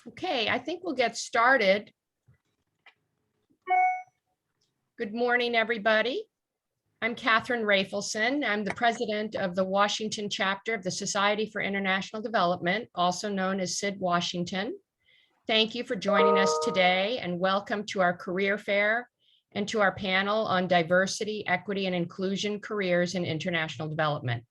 Okay, I think we'll get started. Good morning, everybody. I'm Katherine Rafelson. I'm the president of the Washington chapter of the Society for International Development, also known as SID Washington. Thank you for joining us today and welcome to our career fair and to our panel on diversity, equity, and inclusion careers in international development.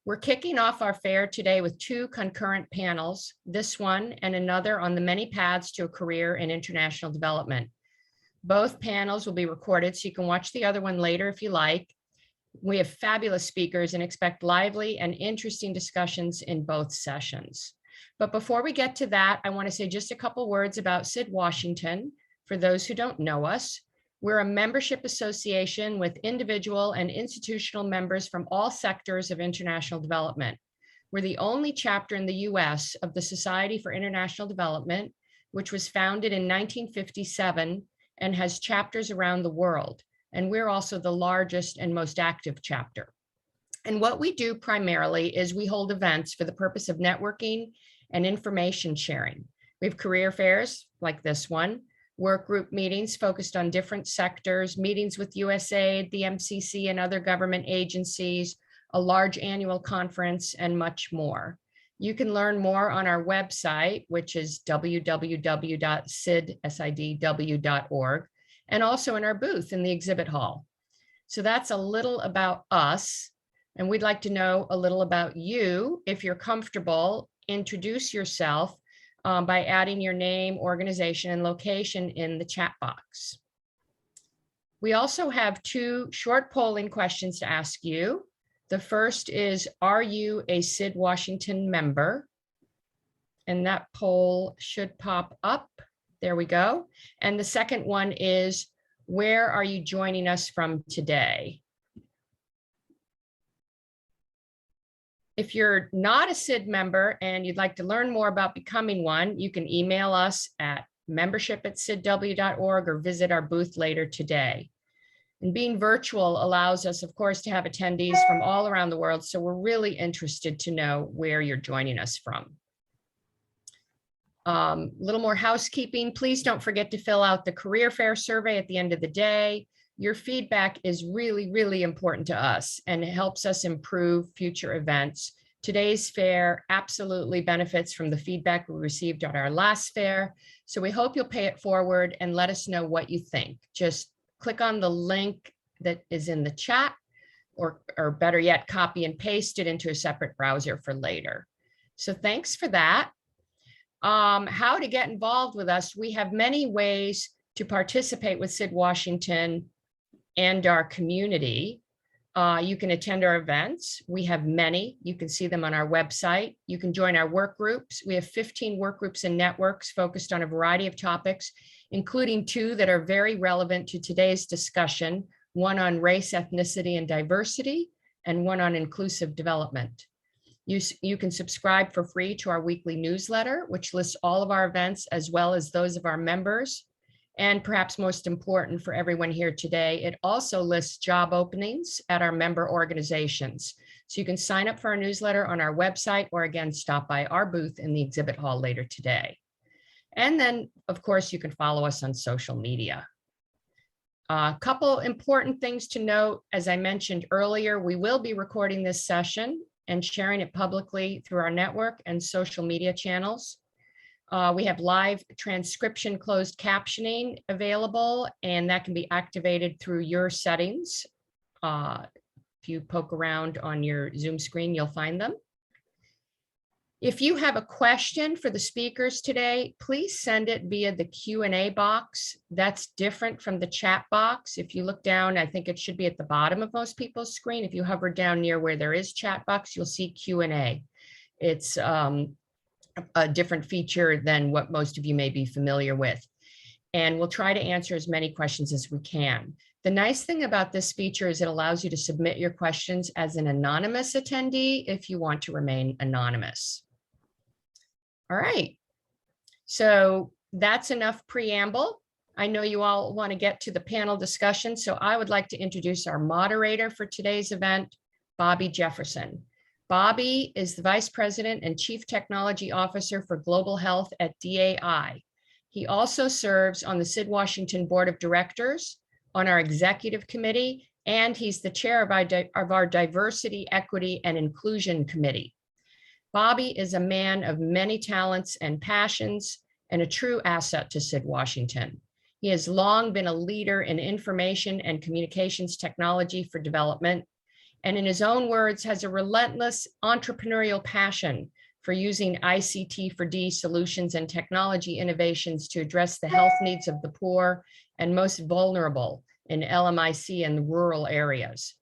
We're kicking off our fair today with two concurrent panels, this one and another on the many paths to a career in international development. Both panels will be recorded so you can watch the other one later if you like. We have fabulous speakers and expect lively and interesting discussions in both sessions. But before we get to that, I want to say just a couple words about SID Washington. For those who don't know us, we're a membership association with individual and institutional members from all sectors of international development. We're the only chapter in the US of the Society for International Development, which was founded in 1957 and has chapters around the world. And we're also the largest and most active chapter. And what we do primarily is we hold events for the purpose of networking and information sharing. We have career fairs like this one, work group meetings focused on different sectors, meetings with USAID, the MCC, and other government agencies, a large annual conference, and much more. You can learn more on our website, which is www.SID-W.org, and also in our booth in the exhibit hall. So that's a little about us, and we'd like to know a little about you. If you're comfortable, introduce yourself by adding your name, organization, and location in the chat box. We also have two short polling questions to ask you. The first is, are you a SID Washington member? And that poll should pop up. There we go. And the second one is, where are you joining us from today? If you're not a SID member and you'd like to learn more about becoming one, you can email us at membership@SID-W.org or visit our booth later today. And being virtual allows us, of course, to have attendees from all around the world. So we're really interested to know where you're joining us from. A little more housekeeping. Please don't forget to fill out the career fair survey at the end of the day. Your feedback is really, really important to us and it helps us improve future events. Today's fair absolutely benefits from the feedback we received at our last fair. So we hope you'll pay it forward and let us know what you think. Just click on the link that is in the chat, or better yet, copy and paste it into a separate browser for later. So thanks for that. How to get involved with us. We have many ways to participate with SID Washington and our community. You can attend our events. We have many. You can see them on our website. You can join our work groups. We have 15 work groups and networks focused on a variety of topics, including two that are very relevant to today's discussion, one on race, ethnicity, and diversity, and one on inclusive development. You can subscribe for free to our weekly newsletter, which lists all of our events as well as those of our members. And perhaps most important for everyone here today, it also lists job openings at our member organizations. So you can sign up for our newsletter on our website or again, stop by our booth in the exhibit hall later today. And then, of course, you can follow us on social media. A couple important things to note. As I mentioned earlier, we will be recording this session and sharing it publicly through our network and social media channels. We have live transcription closed captioning available, and that can be activated through your settings. If you poke around on your Zoom screen, you'll find them. If you have a question for the speakers today, please send it via the Q&A box. That's different from the chat box. If you look down, I think it should be at the bottom of most people's screen. If you hover down near where there is chat box, you'll see Q&A. It's a different feature than what most of you may be familiar with. And we'll try to answer as many questions as we can. The nice thing about this feature is it allows you to submit your questions as an anonymous attendee if you want to remain anonymous. All right, so that's enough preamble. I know you all want to get to the panel discussion, so I would like to introduce our moderator for today's event, Bobby Jefferson. Bobby is the Vice President and Chief Technology Officer for Global Health at DAI. He also serves on the SID Washington Board of Directors, on our Executive Committee, and he's the chair of our Diversity, Equity, and Inclusion Committee. Bobby is a man of many talents and passions and a true asset to SID Washington. He has long been a leader in information and communications technology for development, and in his own words, has a relentless entrepreneurial passion for using ICT4D solutions and technology innovations to address the health needs of the poor and most vulnerable in LMIC and rural areas.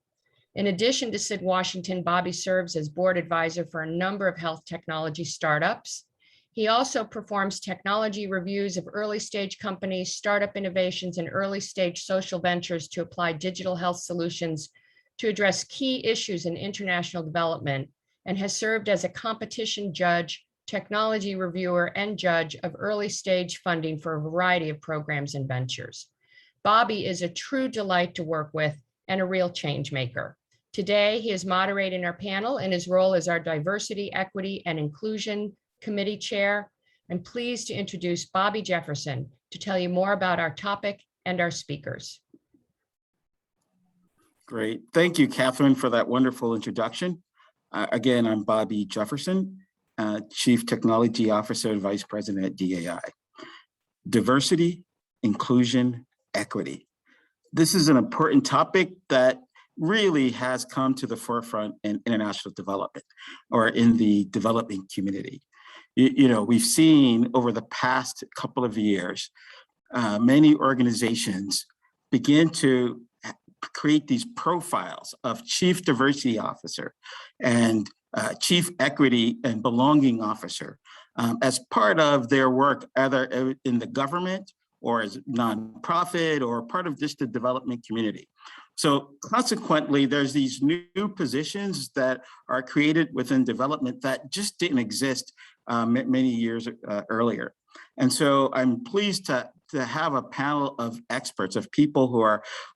In addition to SID Washington, Bobby serves as board advisor for a number of health technology startups. He also performs technology reviews of early stage companies, startup innovations, and early stage social ventures to apply digital health solutions to address key issues in international development, and has served as a competition judge, technology reviewer, and judge of early stage funding for a variety of programs and ventures. Bobby is a true delight to work with and a real change maker. Today, he is moderating our panel in his role as our Diversity, Equity, and Inclusion Committee Chair. I'm pleased to introduce Bobby Jefferson to tell you more about our topic and our speakers. Great. Thank you, Katherine, for that wonderful introduction. Again, I'm Bobby Jefferson, Chief Technology Officer and Vice President at DAI. Diversity, inclusion, equity. This is an important topic that really has come to the forefront in international development or in the developing community. You know, we've seen over the past couple of years, many organizations begin to create these profiles of Chief Diversity Officer and Chief Equity and Belonging Officer as part of their work, either in the government or as nonprofit or part of just the development community. So consequently, there's these new positions that are created within development that just didn't exist many years earlier. And so I'm pleased to have a panel of experts, of people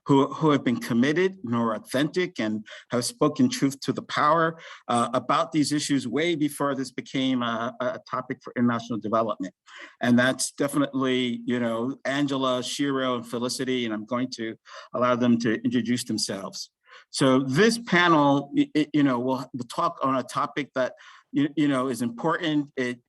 who have been committed, who are authentic, and have spoken truth to the power about these issues way before this became a topic for international development. And that's definitely, you know, Angela, Shiro, and Felicity, and I'm going to allow them to introduce themselves. So this panel, you know, we'll talk on a topic that, you know, is important. It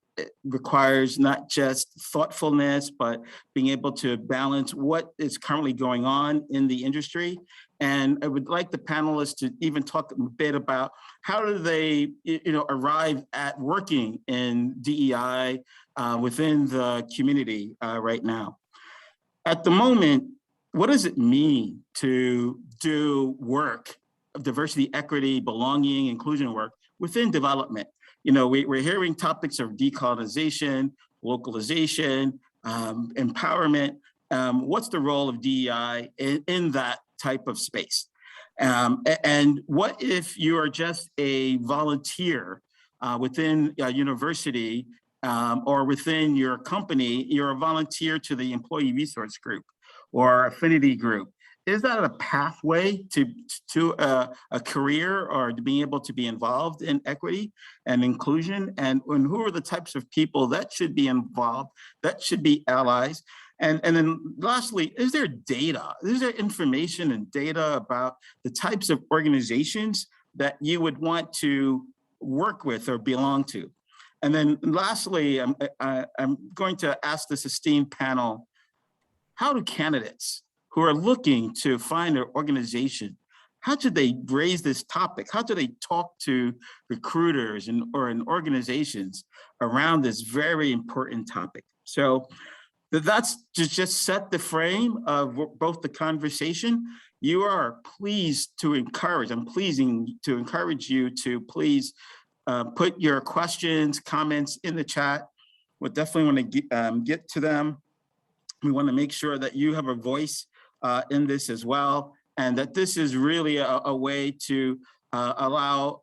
requires not just thoughtfulness, but being able to balance what is currently going on in the industry. And I would like the panelists to even talk a bit about how do they, you know, arrive at working in DEI within the community right now. At the moment, what does it mean to do work of diversity, equity, belonging, inclusion work within development? You know, we're hearing topics of decolonization, localization, empowerment. What's the role of DEI in that type of space? And what if you are just a volunteer within a university or within your company, you're a volunteer to the employee resource group or affinity group? Is that a pathway to a career or to being able to be involved in equity and inclusion? And who are the types of people that should be involved, that should be allies? And then lastly, is there data? Is there information and data about the types of organizations that you would want to work with or belong to? And then lastly, I'm going to ask this esteemed panel, how do candidates who are looking to find an organization, how should they raise this topic? How do they talk to recruiters or in organizations around this very important topic? So that's to just set the frame of both the conversation. You are pleased to encourage, I'm pleasing to encourage you to please put your questions, comments in the chat. We'll definitely want to get to them. We want to make sure that you have a voice in this as well, and that this is really a way to allow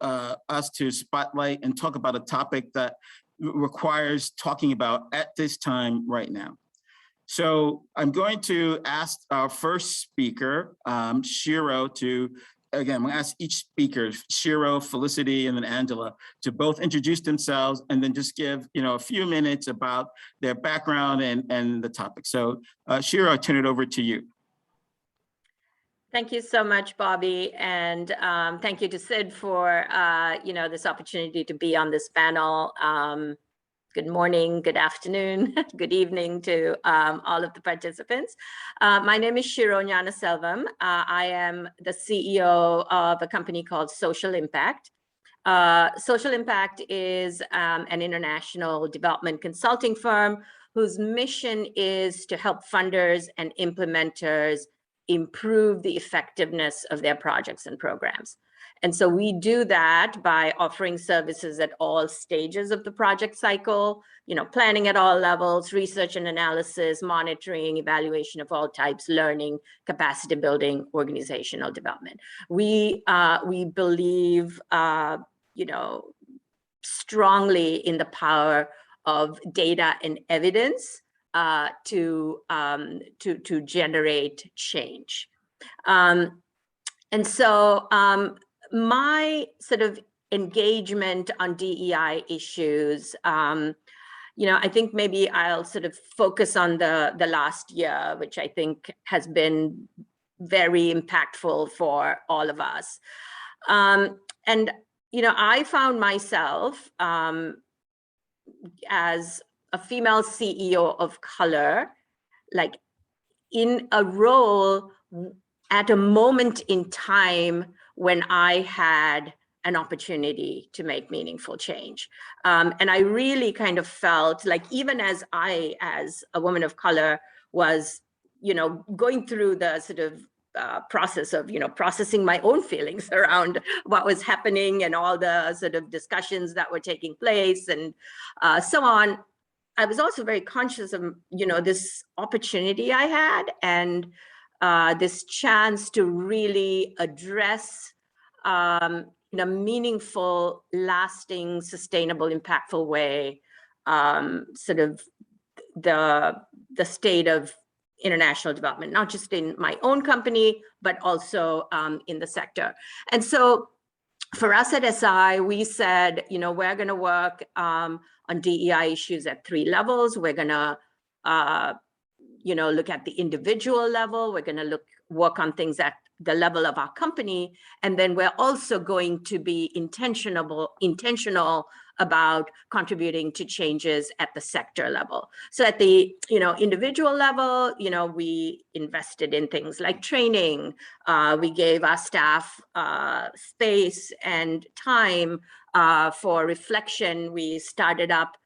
us to spotlight and talk about a topic that requires talking about at this time right now. So I'm going to ask our first speaker, Shiro, to again, we'll ask each speaker, Shiro, Felicity, and then Angela, to both introduce themselves and then just give, a few minutes about their background and the topic. So Shiro, I turn it over to you. Thank you so much, Bobby, and thank you to SID for this opportunity to be on this panel. Good morning, good afternoon, good evening to all of the participants. My name is Shiro Gnanaselvam. I am the CEO of a company called Social Impact. Social Impact is an international development consulting firm whose mission is to help funders and implementers improve the effectiveness of their projects and programs. And so we do that by offering services at all stages of the project cycle, planning at all levels, research and analysis, monitoring, evaluation of all types, learning, capacity building, organizational development. We believe, strongly in the power of data and evidence to generate change. And so my sort of engagement on DEI issues, I think maybe I'll sort of focus on the last year, which I think has been very impactful for all of us. And I found myself as a female CEO of color, like in a role at a moment in time when I had an opportunity to make meaningful change. And I really kind of felt like, even as I, as a woman of color, was, going through the sort of process of, processing my own feelings around what was happening and all the sort of discussions that were taking place and so on, I was also very conscious of, this opportunity I had and this chance to really address in a meaningful, lasting, sustainable, impactful way, sort of the state of international development, not just in my own company, but also in the sector. And so for us at SI, we said, we're going to work on DEI issues at 3 levels. We're going to, look at the individual level. We're going to work on things at the level of our company. And then we're also going to be intentional about contributing to changes at the sector level. So at the individual level, we invested in things like training. We gave our staff space and time for reflection. We started up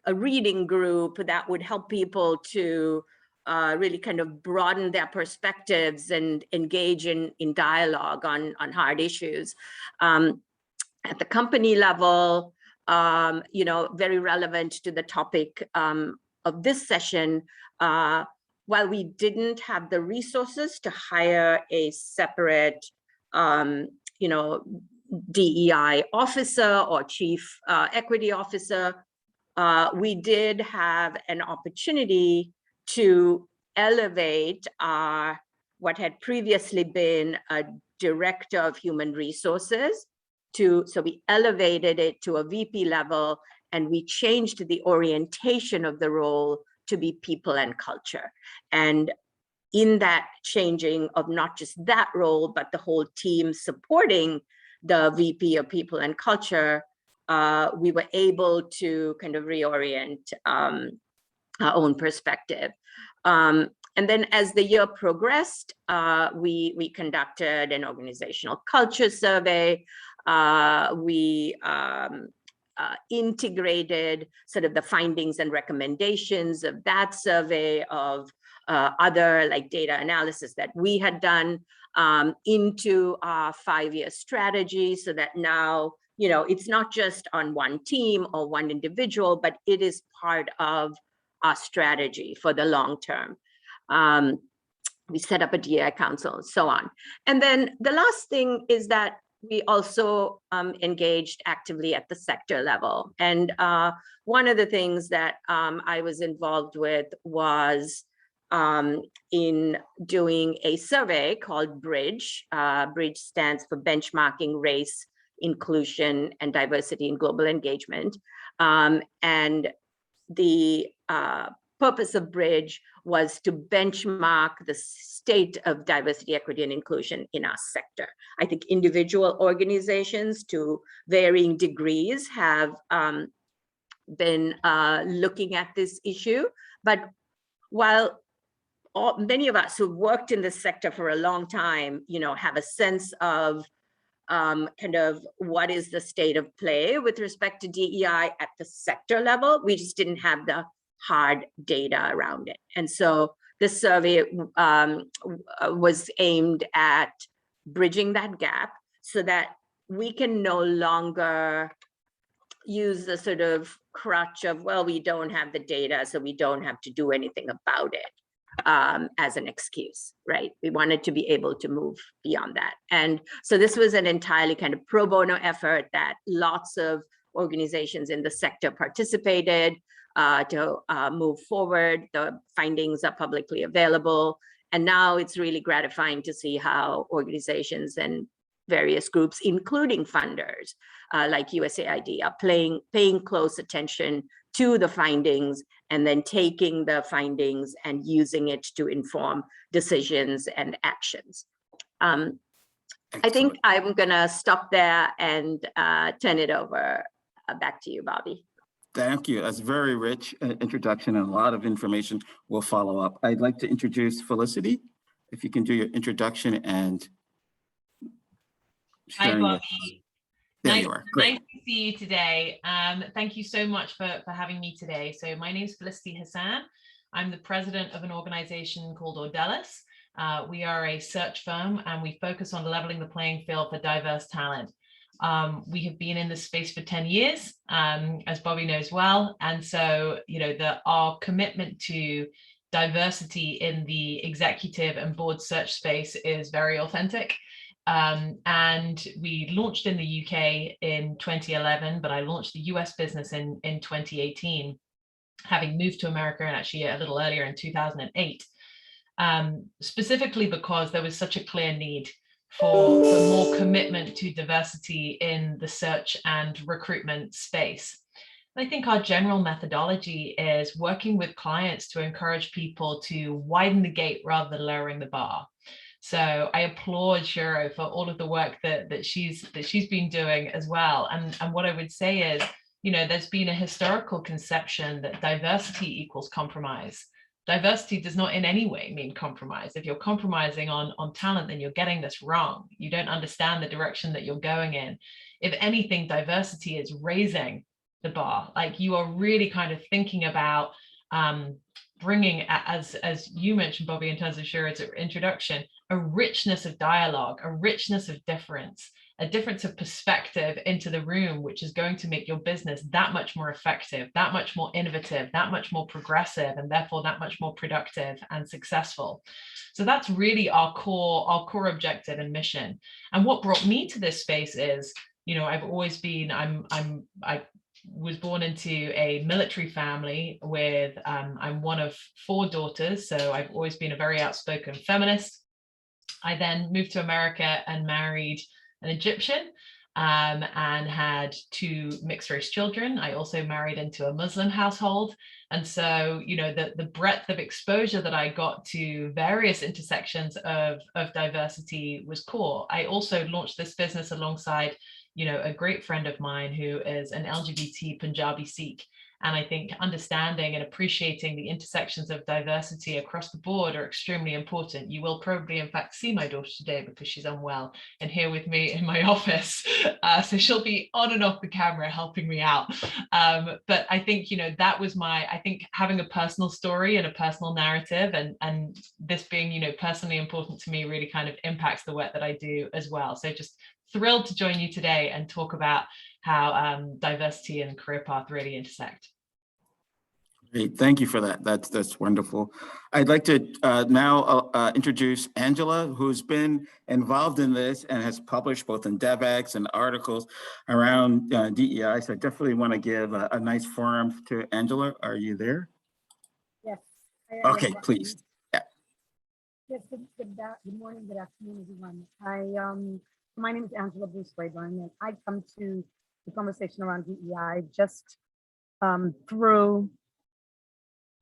a reading group that would help people to really kind of broaden their perspectives and engage in dialogue on hard issues. At the company level, very relevant to the topic of this session, while we didn't have the resources to hire a separate, DEI officer or chief equity officer, we did have an opportunity to elevate what had previously been a director of human resources so we elevated it to a VP level, and we changed the orientation of the role to be people and culture. And in that changing of not just that role, but the whole team supporting the VP of people and culture, we were able to kind of reorient our own perspective. And then as the year progressed, we conducted an organizational culture survey. We integrated sort of the findings and recommendations of that survey of other like data analysis that we had done into our 5-year strategy, so that now, it's not just on one team or one individual, but it is part of our strategy for the long term. We set up a DEI council and so on. And then the last thing is that we also engaged actively at the sector level. And one of the things that I was involved with was in doing a survey called BRIDGE. BRIDGE stands for Benchmarking Race, Inclusion, and Diversity in Global Engagement. And the purpose of BRIDGE was to benchmark the state of diversity, equity, and inclusion in our sector. I think individual organizations to varying degrees have been looking at this issue, but while many of us who've worked in this sector for a long time, have a sense of kind of what is the state of play with respect to DEI at the sector level, we just didn't have the hard data around it. And so this survey was aimed at bridging that gap so that we can no longer use the sort of crutch of, well, we don't have the data, so we don't have to do anything about it as an excuse, right? We wanted to be able to move beyond that. And so this was an entirely kind of pro bono effort that lots of organizations in the sector participated to move forward. The findings are publicly available. And now it's really gratifying to see how organizations and various groups, including funders like USAID, are paying close attention to the findings and then taking the findings and using it to inform decisions and actions. I think I'm gonna stop there and turn it over back to you, Bobby. Thank you. That's a very rich introduction and a lot of information. We'll follow up. I'd like to introduce Felicity. If you can do your introduction and Hi, Bobby. There you are. Great. Nice to see you today. Thank you so much for having me today. So my name is Felicity Hassan. I'm the president of an organization called Audeliss. We are a search firm and we focus on leveling the playing field for diverse talent. We have been in this space for 10 years, as Bobby knows well. And so, our commitment to diversity in the executive and board search space is very authentic. And we launched in the UK in 2011, but I launched the US business in 2018, having moved to America and actually a little earlier in 2008, specifically because there was such a clear need for more commitment to diversity in the search and recruitment space. I think our general methodology is working with clients to encourage people to widen the gate rather than lowering the bar. So I applaud Shiro for all of the work that she's been doing as well. And what I would say is, there's been a historical conception that diversity equals compromise. Diversity does not in any way mean compromise. If you're compromising on talent, then you're getting this wrong. You don't understand the direction that you're going in. If anything, diversity is raising the bar. Like, you are really kind of thinking about bringing, as you mentioned, Bobby, in terms of Shiro's introduction, a richness of dialogue, a richness of difference, a difference of perspective into the room, which is going to make your business that much more effective, that much more innovative, that much more progressive, and therefore that much more productive and successful. So that's really our core objective and mission. And what brought me to this space is, I've always been, I was born into a military family with, I'm one of 4 daughters, so I've always been a very outspoken feminist. I then moved to America and married an Egyptian and had 2 mixed race children. I also married into a Muslim household. And so, the breadth of exposure that I got to various intersections of diversity was core. I also launched this business alongside a great friend of mine who is an LGBT Punjabi Sikh. And I think understanding and appreciating the intersections of diversity across the board are extremely important. You will probably, in fact, see my daughter today because she's unwell and here with me in my office. So she'll be on and off the camera helping me out. But I think, that was I think having a personal story and a personal narrative and this being, personally important to me really kind of impacts the work that I do as well. So just thrilled to join you today and talk about how diversity and career path really intersect. Great, thank you for that. That's wonderful. I'd like to now introduce Angela, who's been involved in this and has published both in DevX and articles around DEI. So I definitely want to give a nice forum to Angela. Are you there? Yes. Okay, please. Yes, good morning, good afternoon, everyone. My name is Angela Bruce-Raeburn, and I come to the conversation around DEI just through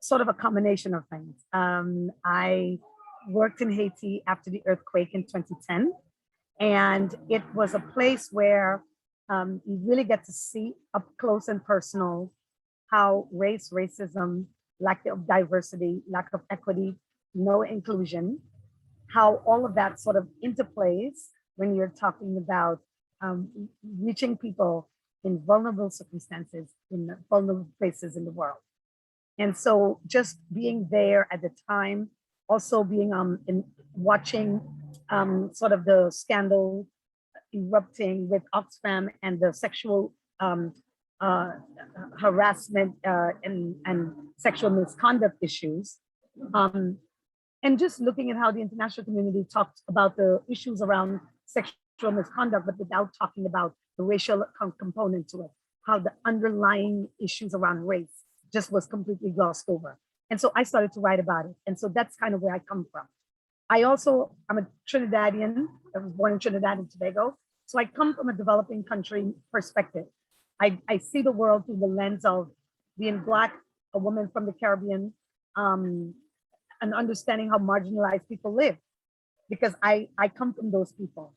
sort of a combination of things. I worked in Haiti after the earthquake in 2010, and it was a place where you really get to see up close and personal how race, racism, lack of diversity, lack of equity, no inclusion, how all of that sort of interplays when you're talking about reaching people in vulnerable circumstances, in vulnerable places in the world. And so just being there at the time, also being in watching sort of the scandal erupting with Oxfam and the sexual harassment and sexual misconduct issues. And just looking at how the international community talked about the issues around sexual misconduct, but without talking about the racial component to it, how the underlying issues around race just was completely glossed over. And so I started to write about it. And so that's kind of where I come from. I'm a Trinidadian. I was born in Trinidad and Tobago. So I come from a developing country perspective. I see the world through the lens of being Black, a woman from the Caribbean, and understanding how marginalized people live, because I come from those people.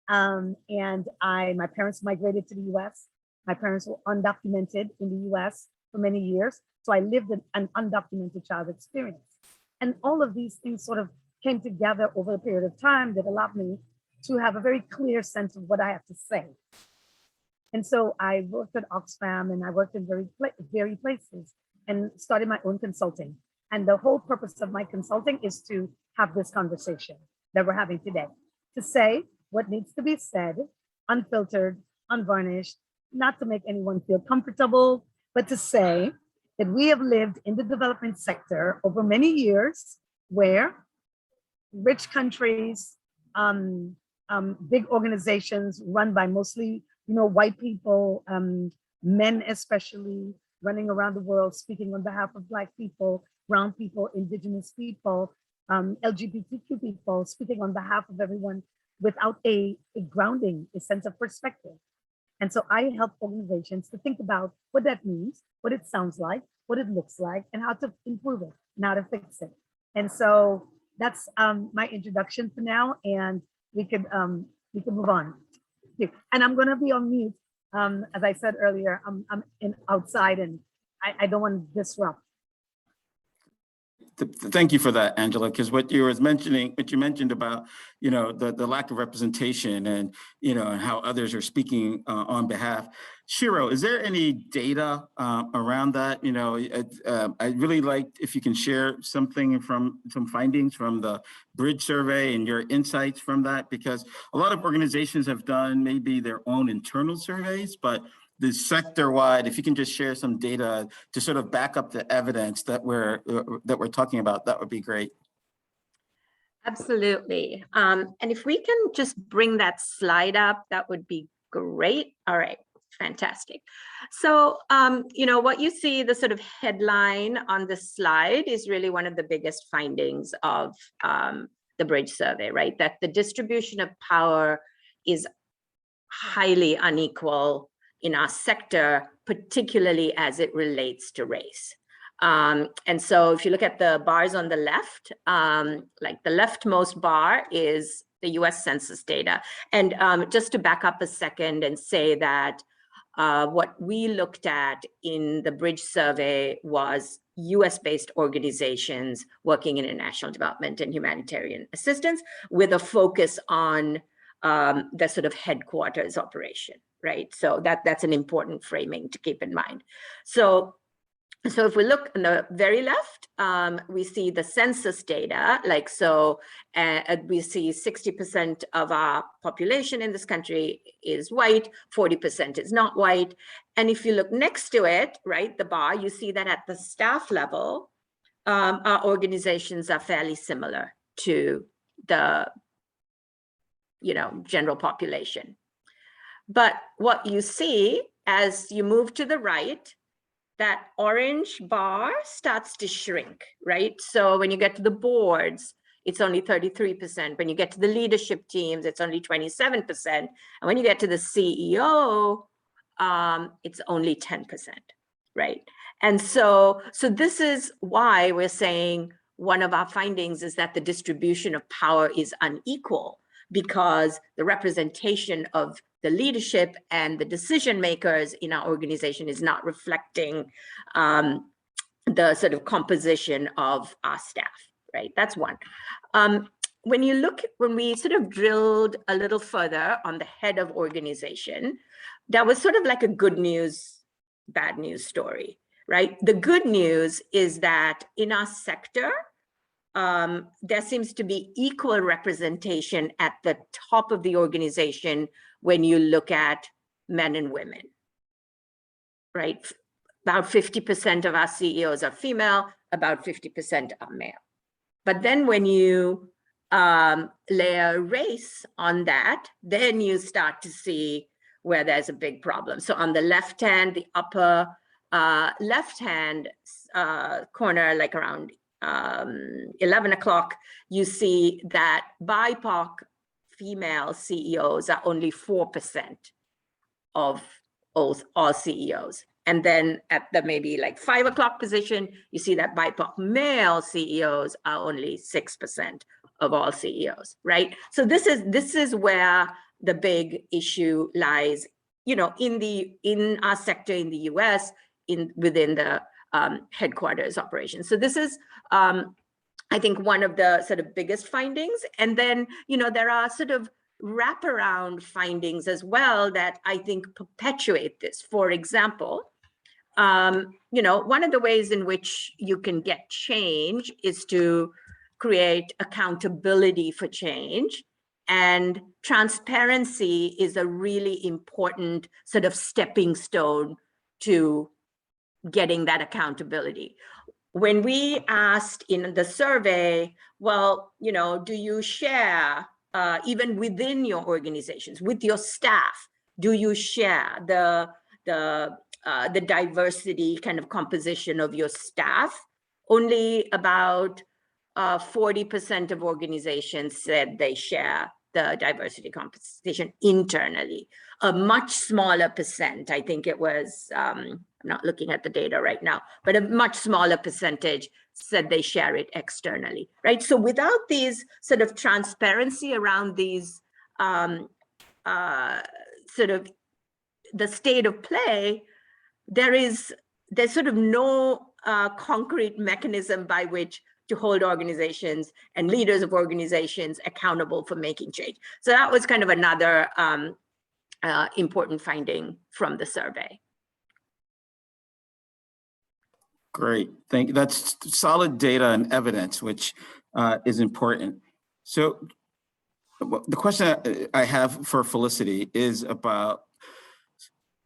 And my parents migrated to the US. My parents were undocumented in the US for many years. So I lived an undocumented child experience. And all of these things sort of came together over a period of time that allowed me to have a very clear sense of what I have to say. And so I worked at Oxfam and I worked in very places and started my own consulting. And the whole purpose of my consulting is to have this conversation that we're having today, to say what needs to be said, unfiltered, unvarnished, not to make anyone feel comfortable, but to say that we have lived in the development sector over many years where rich countries, big organizations run by mostly, white people, men especially, running around the world, speaking on behalf of Black people, brown people, indigenous people, LGBTQ people, speaking on behalf of everyone without a grounding, a sense of perspective. And so I help organizations to think about what that means, what it sounds like, what it looks like, and how to improve it, and how to fix it. And so that's my introduction for now, and we can move on. And I'm gonna be on mute. As I said earlier, I'm outside and I don't want to disrupt. Thank you for that, Angela, because what you mentioned about, the lack of representation and, and how others are speaking on behalf. Shiro, is there any data around that? I'd really like if you can share something from some findings from the Bridge survey and your insights from that, because a lot of organizations have done maybe their own internal surveys, but the sector-wide, if you can just share some data to sort of back up the evidence that we're talking about, that would be great. Absolutely. And if we can just bring that slide up, that would be great. All right, fantastic. So, what you see, the sort of headline on this slide is really one of the biggest findings of the Bridge survey, right? That the distribution of power is highly unequal in our sector, particularly as it relates to race. And so if you look at the bars on the left, like the leftmost bar is the US Census data. And just to back up a second and say that what we looked at in the Bridge survey was US-based organizations working in international development and humanitarian assistance with a focus on the sort of headquarters operation, right? So that's an important framing to keep in mind. So if we look on the very left, we see the census data, we see 60% of our population in this country is white, 40% is not white. And if you look next to it, right, the bar, you see that at the staff level, our organizations are fairly similar to the general population. But what you see as you move to the right, that orange bar starts to shrink, right? So when you get to the boards, it's only 33%. When you get to the leadership teams, it's only 27%. And when you get to the CEO, it's only 10%, right? And so this is why we're saying one of our findings is that the distribution of power is unequal, because the representation of the leadership and the decision makers in our organization is not reflecting the sort of composition of our staff, right? That's one. When we sort of drilled a little further on the head of organization, that was sort of like a good news, bad news story, right? The good news is that in our sector, there seems to be equal representation at the top of the organization when you look at men and women, right? About 50% of our CEOs are female, about 50% are male. But then when you layer race on that, then you start to see where there's a big problem. So on the left hand, the upper left-hand corner, like around 11 o'clock, you see that BIPOC female CEOs are only 4% of all CEOs. And then at the maybe like 5 o'clock position, you see that BIPOC male CEOs are only 6% of all CEOs, right? So this is where the big issue lies, you know, in our sector in the US, within the headquarters operations. So this is, I think, one of the sort of biggest findings. And then, you know, there are sort of wraparound findings as well that I think perpetuate this. For example, you know, one of the ways in which you can get change is to create accountability for change. And transparency is a really important sort of stepping stone to getting that accountability. When we asked in the survey, well, you know, do you share, even within your organizations, with your staff, do you share the diversity kind of composition of your staff? Only about 40% of organizations said they share the diversity composition internally. A much smaller percent, I think it was, I'm not looking at the data right now, but a much smaller percentage said they share it externally, right? So without these sort of transparency around these sort of the state of play, there's sort of no concrete mechanism by which to hold organizations and leaders of organizations accountable for making change. So that was kind of another important finding from the survey. Great, thank you. That's solid data and evidence, which is important. So the question I have for Felicity is about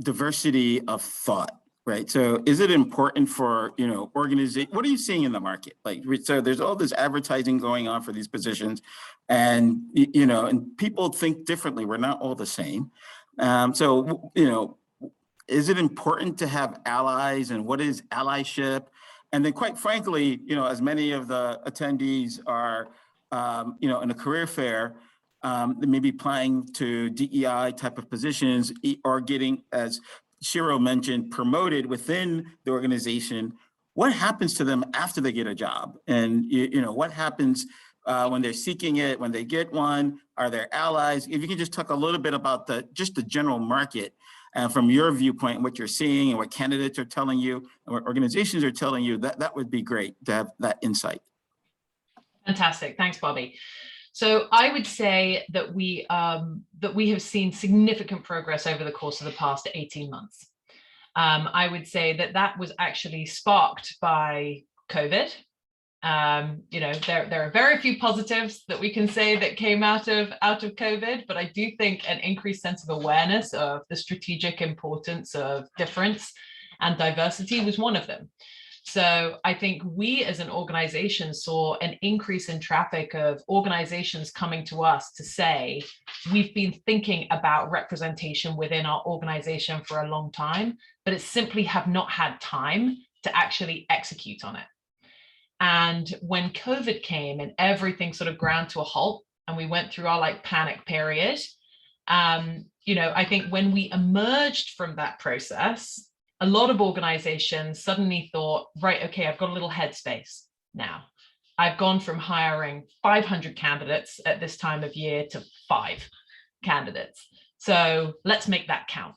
diversity of thought, right? So is it important for, you know, organization? What are you seeing in the market? Like, so there's all this advertising going on for these positions, and, you know, and people think differently. We're not all the same. So, you know, is it important to have allies, and what is allyship? And then quite frankly, you know, as many of the attendees are, you know, in a career fair, they may be applying to DEI type of positions or getting, as Shiro mentioned, promoted within the organization. What happens to them after they get a job? And, you know, what happens when they're seeking it, when they get one? Are there allies? If you can just talk a little bit about just the general market, from your viewpoint, what you're seeing and what candidates are telling you, and what organizations are telling you, that would be great to have that insight. Fantastic, thanks, Bobby. So I would say that we have seen significant progress over the course of the past 18 months. I would say that was actually sparked by COVID. You know, there are very few positives that we can say that came out of COVID, but I do think an increased sense of awareness of the strategic importance of difference and diversity was one of them. So I think we as an organization saw an increase in traffic of organizations coming to us to say, we've been thinking about representation within our organization for a long time, but it simply have not had time to actually execute on it. And when COVID came and everything sort of ground to a halt and we went through our like panic period, I think when we emerged from that process, a lot of organizations suddenly thought, right, okay, I've got a little headspace now. I've gone from hiring 500 candidates at this time of year to 5 candidates. So let's make that count.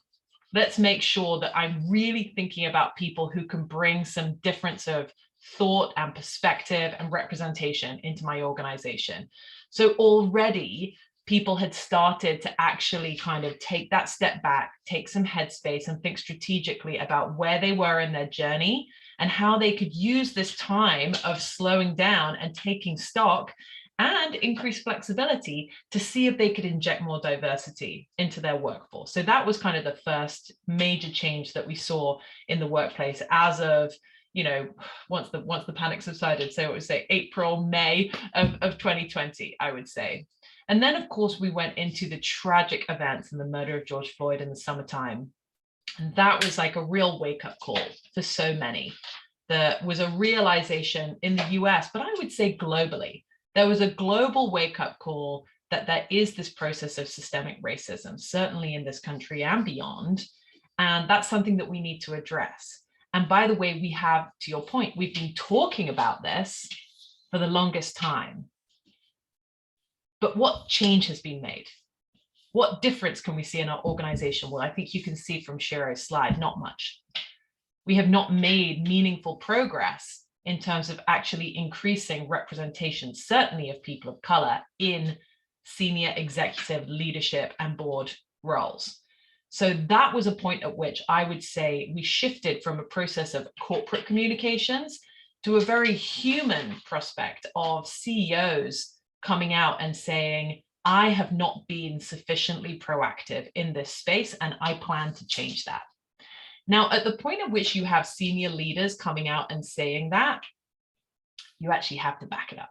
Let's make sure that I'm really thinking about people who can bring some difference of thought and perspective and representation into my organization. So already people had started to actually kind of take that step back, take some headspace and think strategically about where they were in their journey and how they could use this time of slowing down and taking stock and increase flexibility to see if they could inject more diversity into their workforce. So that was kind of the first major change that we saw in the workplace as of, once the panic subsided. So it was say April, May of 2020, I would say. And then, of course, we went into the tragic events and the murder of George Floyd in the summertime. And that was like a real wake-up call for so many. There was a realization in the US, but I would say globally, there was a global wake-up call that there is this process of systemic racism, certainly in this country and beyond. And that's something that we need to address. And by the way, we have, to your point, we've been talking about this for the longest time. But what change has been made? What difference can we see in our organization? Well, I think you can see from Shiro's slide, not much. We have not made meaningful progress in terms of actually increasing representation, certainly of people of color, in senior executive leadership and board roles. So that was a point at which I would say we shifted from a process of corporate communications to a very human prospect of CEOs coming out and saying, I have not been sufficiently proactive in this space and I plan to change that. Now, at the point at which you have senior leaders coming out and saying that, you actually have to back it up.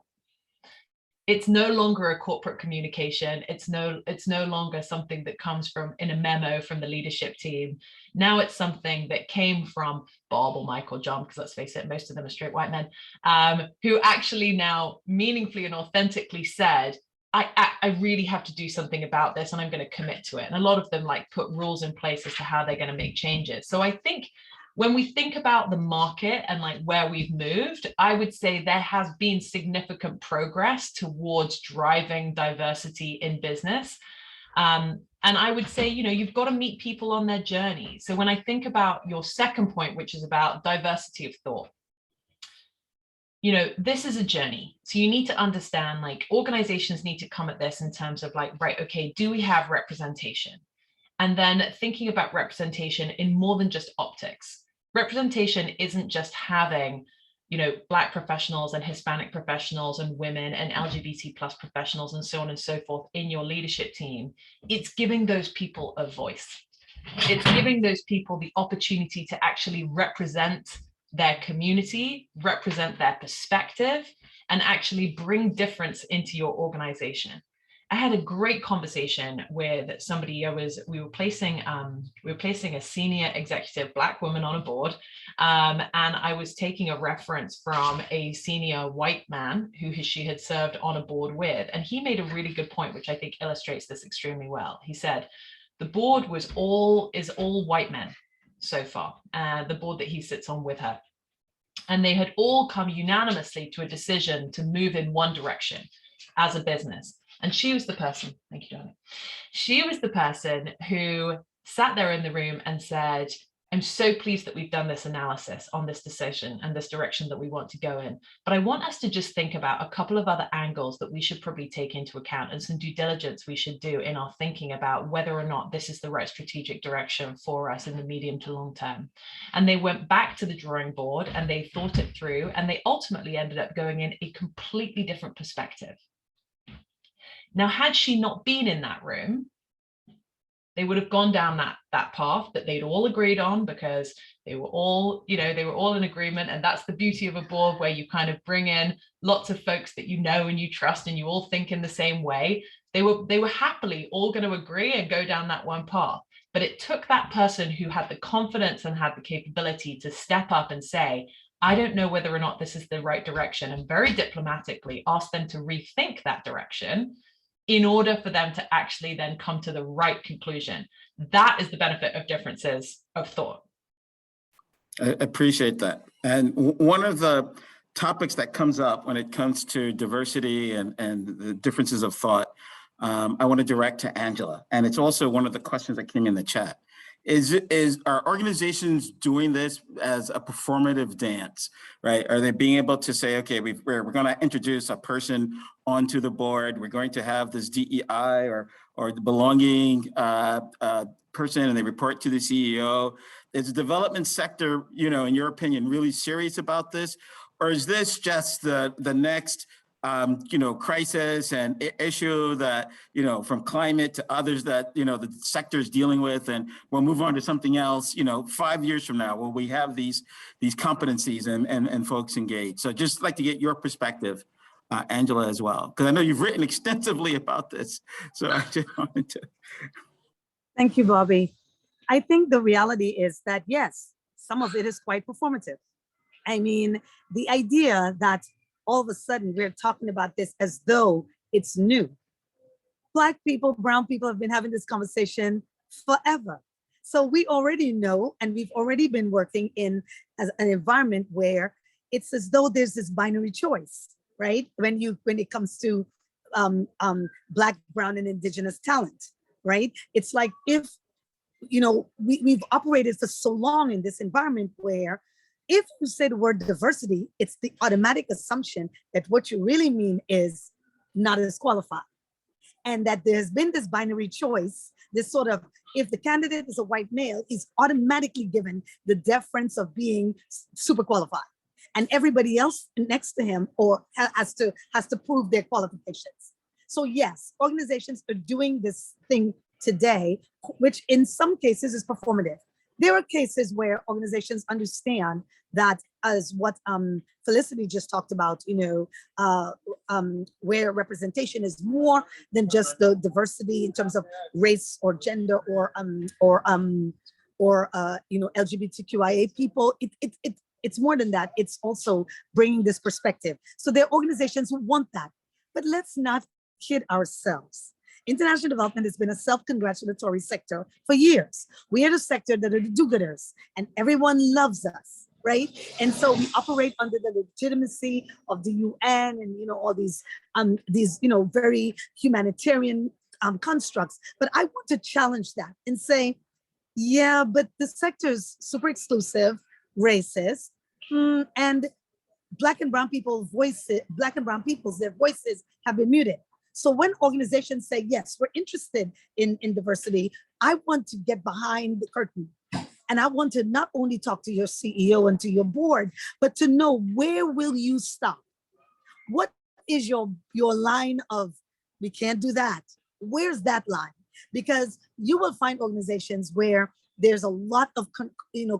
It's no longer a corporate communication. It's no longer something that comes from in a memo from the leadership team. Now it's something that came from Bob or Mike or John, because let's face it, most of them are straight white men, who actually now meaningfully and authentically said, I really have to do something about this and I'm going to commit to it. And a lot of them like put rules in place as to how they're going to make changes. So I think when we think about the market and like where we've moved, I would say there has been significant progress towards driving diversity in business. And I would say, you've got to meet people on their journey. So when I think about your second point, which is about diversity of thought, this is a journey. So you need to understand, like, organizations need to come at this in terms of like, right, okay, do we have representation? And then thinking about representation in more than just optics. Representation isn't just having, Black professionals and Hispanic professionals and women and LGBT plus professionals and so on and so forth in your leadership team. It's giving those people a voice. It's giving those people the opportunity to actually represent their community, represent their perspective, and actually bring difference into your organization. I had a great conversation with somebody. We were placing a senior executive Black woman on a board, and I was taking a reference from a senior white man who she had served on a board with, and he made a really good point, which I think illustrates this extremely well. He said, the board is all white men so far, the board that he sits on with her. And they had all come unanimously to a decision to move in one direction as a business. And she was the person, thank you, darling. She was the person who sat there in the room and said, I'm so pleased that we've done this analysis on this decision and this direction that we want to go in. But I want us to just think about a couple of other angles that we should probably take into account and some due diligence we should do in our thinking about whether or not this is the right strategic direction for us in the medium to long term. And they went back to the drawing board and they thought it through, and they ultimately ended up going in a completely different perspective. Now, had she not been in that room, they would have gone down that path that they'd all agreed on, because they were all in agreement. And that's the beauty of a board, where you kind of bring in lots of folks that you know and you trust and you all think in the same way. They were happily all going to agree and go down that one path. But it took that person who had the confidence and had the capability to step up and say, I don't know whether or not this is the right direction, and very diplomatically ask them to rethink that direction in order for them to actually then come to the right conclusion. That is the benefit of differences of thought. I appreciate that. And one of the topics that comes up when it comes to diversity and the differences of thought, I want to direct to Angela. And it's also one of the questions that came in the chat. Are organizations doing this as a performative dance, right? Are they being able to say, okay, we're going to introduce a person onto the board. We're going to have this DEI or the belonging person, and they report to the CEO. Is the development sector, in your opinion, really serious about this? Or is this just the next crisis and issue that, from climate to others that, the sector is dealing with, and we'll move on to something else, 5 years from now, will we have these competencies and folks engaged? So just like to get your perspective, Angela, as well, because I know you've written extensively about this. So I just wanted to. Thank you, Bobby. I think the reality is that, yes, some of it is quite performative. I mean, the idea that all of a sudden we're talking about this as though it's new. Black people, brown people have been having this conversation forever. So we already know, and we've already been working in an environment where it's as though there's this binary choice, right? When it comes to Black, brown, and indigenous talent, right? It's like if, we've operated for so long in this environment where if you say the word diversity, it's the automatic assumption that what you really mean is not as qualified. And that there's been this binary choice, this sort of, if the candidate is a white male, he's automatically given the deference of being super qualified. And everybody else next to him or has to prove their qualifications. So yes, organizations are doing this thing today, which in some cases is performative. There are cases where organizations understand that, as what Felicity just talked about, where representation is more than just the diversity in terms of race or gender or LGBTQIA people. It's more than that. It's also bringing this perspective. So there are organizations who want that, but let's not kid ourselves. International development has been a self-congratulatory sector for years. We are the sector that are the do-gooders, and everyone loves us, right? And so we operate under the legitimacy of the UN and all these very humanitarian constructs. But I want to challenge that and say, yeah, but the sector is super exclusive, racist, and Black and brown people's voices have been muted. So when organizations say, yes, we're interested in diversity, I want to get behind the curtain. And I want to not only talk to your CEO and to your board, but to know, where will you stop? What is your line of, we can't do that? Where's that line? Because you will find organizations where there's a lot of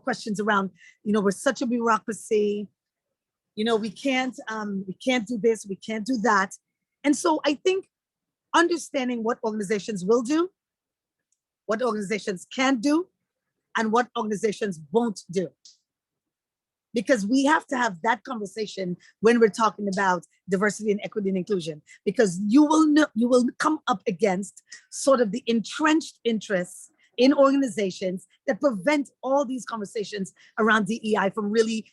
questions around, we're such a bureaucracy, we can't do this, we can't do that. And so I think understanding what organizations will do, what organizations can do, and what organizations won't do. Because we have to have that conversation when we're talking about diversity and equity and inclusion, because you will come up against sort of the entrenched interests in organizations that prevent all these conversations around DEI from really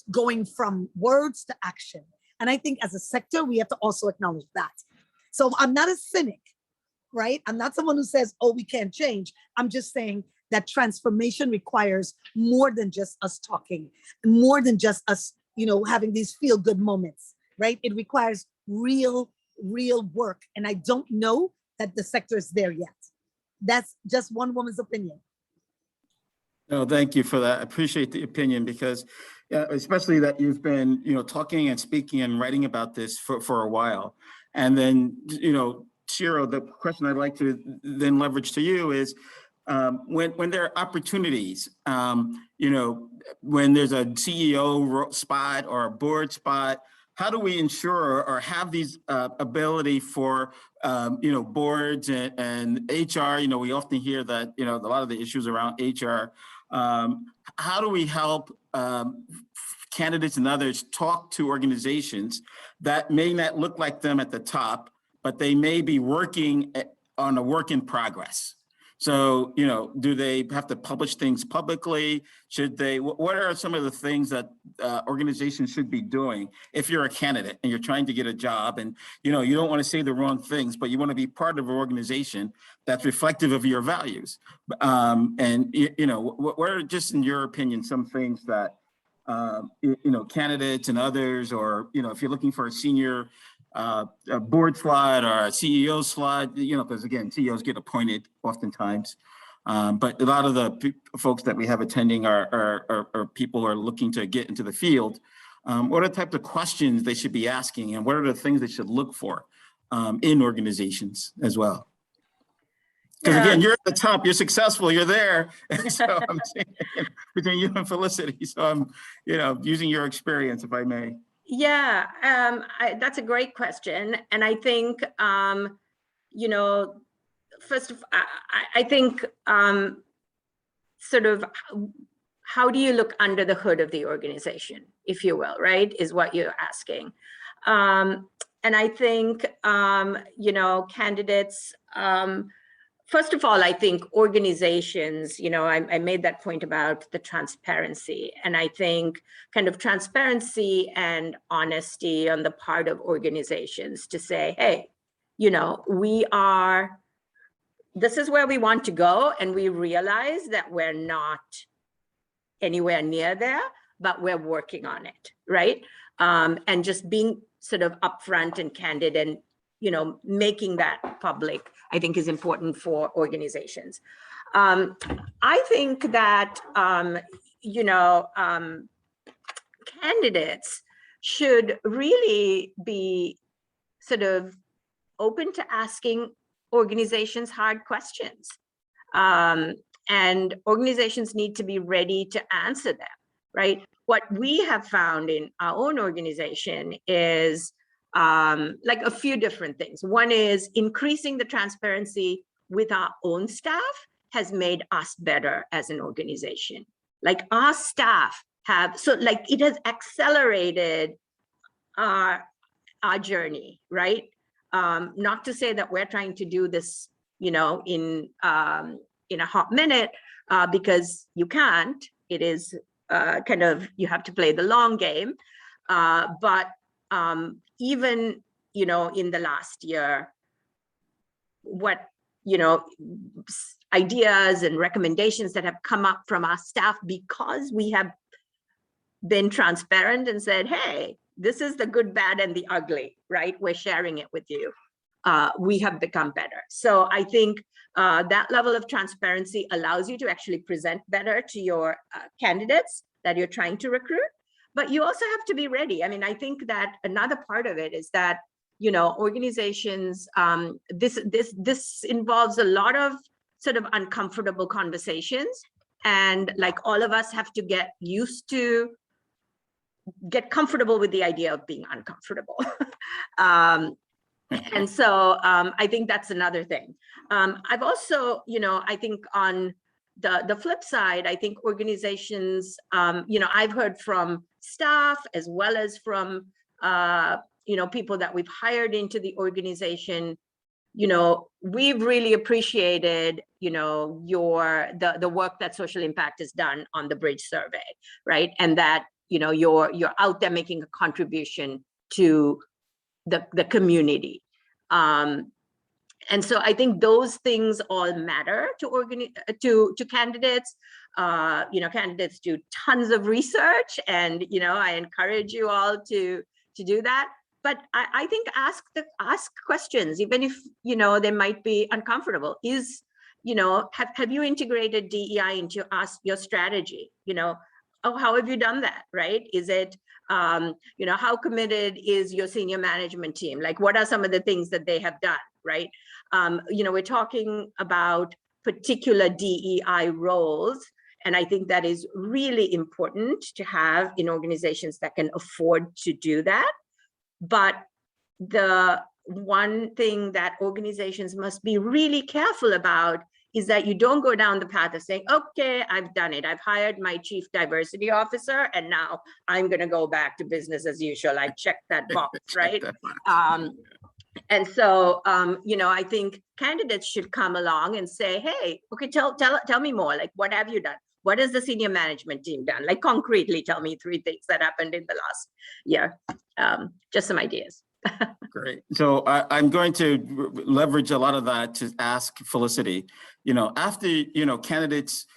going from words to action. And I think as a sector, we have to also acknowledge that. So I'm not a cynic, right? I'm not someone who says, oh, we can't change. I'm just saying that transformation requires more than just us talking, more than just us, having these feel-good moments, right? It requires real work. And I don't know that the sector is there yet. That's just one woman's opinion. No, thank you for that. I appreciate the opinion, because especially that you've been, talking and speaking and writing about this for a while. And then, Shiro, the question I'd like to then leverage to you is, when there are opportunities, when there's a CEO spot or a board spot, how do we ensure or have these ability for, boards and HR? We often hear that, a lot of the issues around HR How do we help candidates and others talk to organizations that may not look like them at the top, but they may be working on a work in progress? So, you know, do they have to publish things publicly? Should they, what are some of the things that organizations should be doing if you're a candidate and you're trying to get a job and, you know, you don't want to say the wrong things, but you want to be part of an organization that's reflective of your values? And, you know, what are, just in your opinion, some things that, you know, candidates and others, or, you know, if you're looking for a senior a board slot or a CEO slot, you know, because again, CEOs get appointed oftentimes. But a lot of the folks that we have attending are people who are looking to get into the field. What are the types of questions they should be asking, and what are the things they should look for in organizations as well? Because again, you're at the top, you're successful, you're there. So I'm saying between you and Felicity. So I'm, you know, using your experience, if I may. Yeah, that's a great question. And I think, you know, first of all, I think sort of how do you look under the hood of the organization, if you will, right, is what you're asking. And I think, you know, candidates, first of all, I think organizations, you know, I made that point about the transparency. And I think kind of transparency and honesty on the part of organizations to say, hey, you know, this is where we want to go. And we realize that we're not anywhere near there, but we're working on it, right? And just being sort of upfront and candid and, you know, making that public, I think is important for organizations. I think that, you know, candidates should really be sort of open to asking organizations hard questions. And organizations need to be ready to answer them, right? What we have found in our own organization is like a few different things. One is increasing the transparency with our own staff has made us better as an organization. Like our staff have, so like it has accelerated our journey, right? Not to say that we're trying to do this, you know, in a hot minute, because you can't. It is kind of, you have to play the long game. But even, you know, in the last year, what, you know, ideas and recommendations that have come up from our staff because we have been transparent and said, hey, this is the good, bad, and the ugly, right? We're sharing it with you. We have become better. So I think that level of transparency allows you to actually present better to your candidates that you're trying to recruit. But you also have to be ready. I mean, I think that another part of it is that, you know, organizations, this involves a lot of sort of uncomfortable conversations. And like all of us have to get used to, get comfortable with the idea of being uncomfortable. And so I think that's another thing. I've also, you know, I think on the flip side, I think organizations, you know, I've heard from staff as well as from, you know, people that we've hired into the organization, you know, we've really appreciated, you know, the work that Social Impact has done on the Bridge survey, right? And that, you know, you're out there making a contribution to the community. And so I think those things all matter to candidates. You know, candidates do tons of research, and you know, I encourage you all to do that. But I think ask questions, even if you know they might be uncomfortable. Is, you know, have you integrated DEI into your strategy? You know, oh, how have you done that? Right? Is it you know, how committed is your senior management team? Like, what are some of the things that they have done? Right? You know, we're talking about particular DEI roles. And I think that is really important to have in organizations that can afford to do that. But the one thing that organizations must be really careful about is that you don't go down the path of saying, okay, I've done it. I've hired my chief diversity officer, and now I'm going to go back to business as usual. I checked that box, right? And so, I think candidates should come along and say, hey, okay, tell me more. Like, what have you done? What has the senior management team done? Like, concretely, tell me 3 things that happened in the last year. Just some ideas. Great. So I'm going to leverage a lot of that to ask Felicity, after, candidates